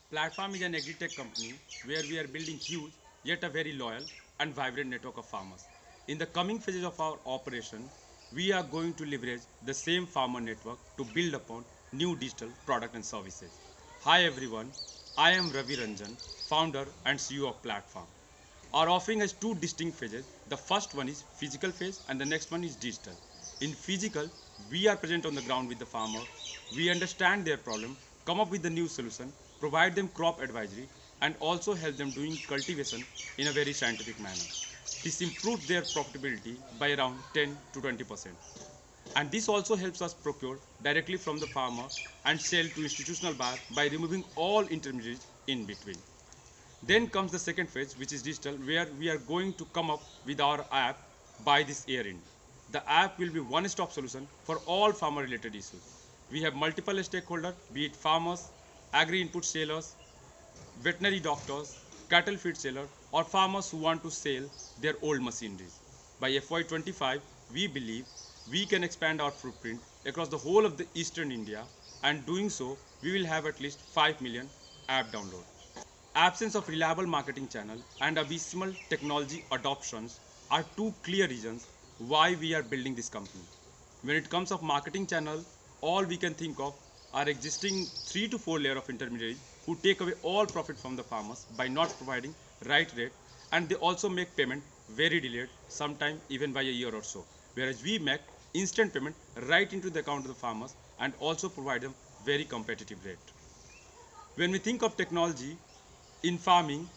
Platform is an agri-tech company where we are building huge yet a very loyal and vibrant network of farmers. In the coming phases of our operation, we are going to leverage the same farmer network to build upon new digital product and services. Hi everyone, I am Ravi Ranjan, founder and CEO of Platform. Our offering has two distinct phases. The first one is physical phase and the next one is digital. In physical, we are present on the ground with the farmer. We understand their problem, come up with the new solution, provide them crop advisory, and also help them doing cultivation in a very scientific manner. This improves their profitability by around 10 to 20%. And this also helps us procure directly from the farmer and sell to institutional buyers by removing all intermediaries in between. Then comes the second phase, which is digital, where we are going to come up with our app by this year end. The app will be one-stop solution for all farmer-related issues. We have multiple stakeholders, be it farmers, agri-input sellers, veterinary doctors, cattle feed sellers, or farmers who want to sell their old machineries. By FY25, we believe we can expand our footprint across the whole of the eastern India, and doing so, we will have at least 5 million app downloads. Absence of reliable marketing channel and abysmal technology adoptions are two clear reasons why we are building this company. When it comes of marketing channel, all we can think of are existing 3 to 4 layer of intermediaries who take away all profit from the farmers by not providing right rate, and they also make payment very delayed, sometime even by a year or so. Whereas we make instant payment right into the account of the farmers and also provide them very competitive rate. When we think of technology, in farming,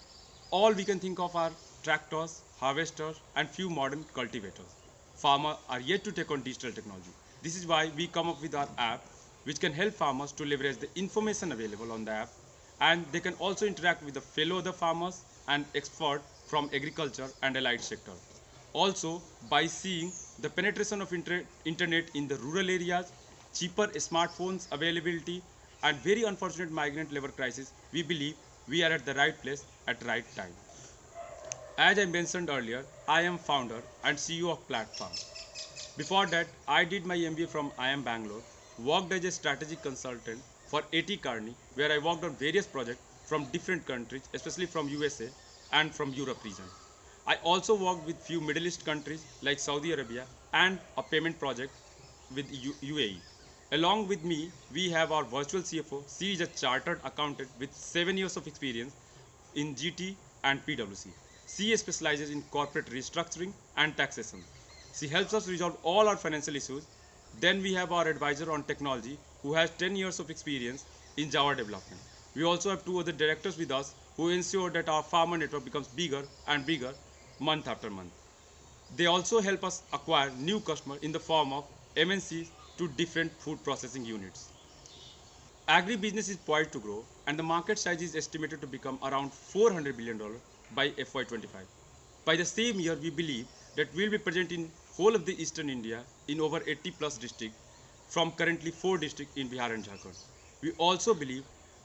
all we can think of are tractors, harvesters, and few modern cultivators. Farmers are yet to take on digital technology. This is why we come up with our app, which can help farmers to leverage the information available on the app, and they can also interact with the fellow other farmers and experts from agriculture and allied sector. Also, by seeing the penetration of internet in the rural areas, cheaper smartphones availability, and very unfortunate migrant labor crisis, we believe we are at the right place at right time. As I mentioned earlier, I am founder and CEO of Platform. Before that, I did my MBA from IIM Bangalore, worked as a strategic consultant for AT Kearney, where I worked on various projects from different countries, especially from USA and from Europe region. I also worked with few Middle East countries like Saudi Arabia and a payment project with UAE. Along with me, we have our virtual CFO. She is a chartered accountant with 7 years of experience in GT and PwC. She specializes in corporate restructuring and taxation. She helps us resolve all our financial issues. Then we have our advisor on technology who has 10 years of experience in Java development. We also have two other directors with us who ensure that our farmer network becomes bigger and bigger month after month. They also help us acquire new customers in the form of MNCs to different food processing units. Agribusiness is poised to grow, and the market size is estimated to become around $400 billion by FY25. By the same year, we believe that we will be present in whole of the eastern India in over 80 plus districts from currently 4 districts in Bihar and Jharkhand. We also believe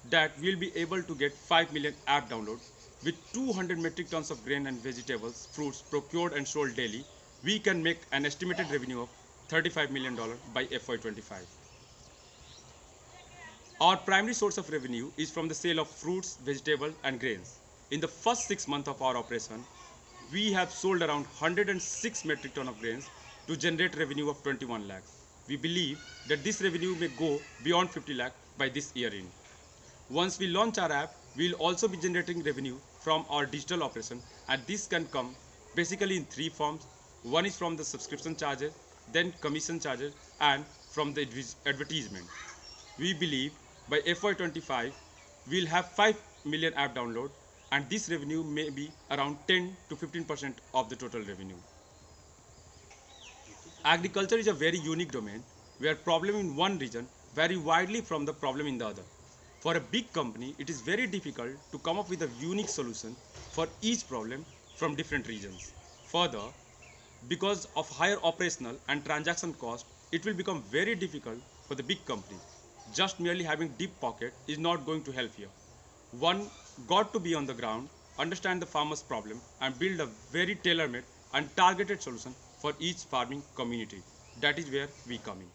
that we will be able to get 5 million app downloads with 200 metric tons of grain and vegetables, fruits procured and sold daily. We can make an estimated revenue of $35 million by FY25. Our primary source of revenue is from the sale of fruits, vegetables, and grains. In the first 6 months of our operation, we have sold around 106 metric ton of grains to generate revenue of 21 lakhs. We believe that this revenue may go beyond 50 lakh by this year end. Once we launch our app, we will also be generating revenue from our digital operation, and this can come basically in 3 forms. One is from the subscription charges, then commission charges, and from the advertisement. We believe by FY25 we'll have 5 million app download, and this revenue may be around 10 to 15% of the total revenue. Agriculture is a very unique domain where problem in one region vary widely from the problem in the other. For a big company, it is very difficult to come up with a unique solution for each problem from different regions. Further, because of higher operational and transaction cost, it will become very difficult for the big companies. Just merely having deep pocket is not going to help here. One got to be on the ground, understand the farmer's problem, and build a very tailor-made and targeted solution for each farming community. That is where we come in.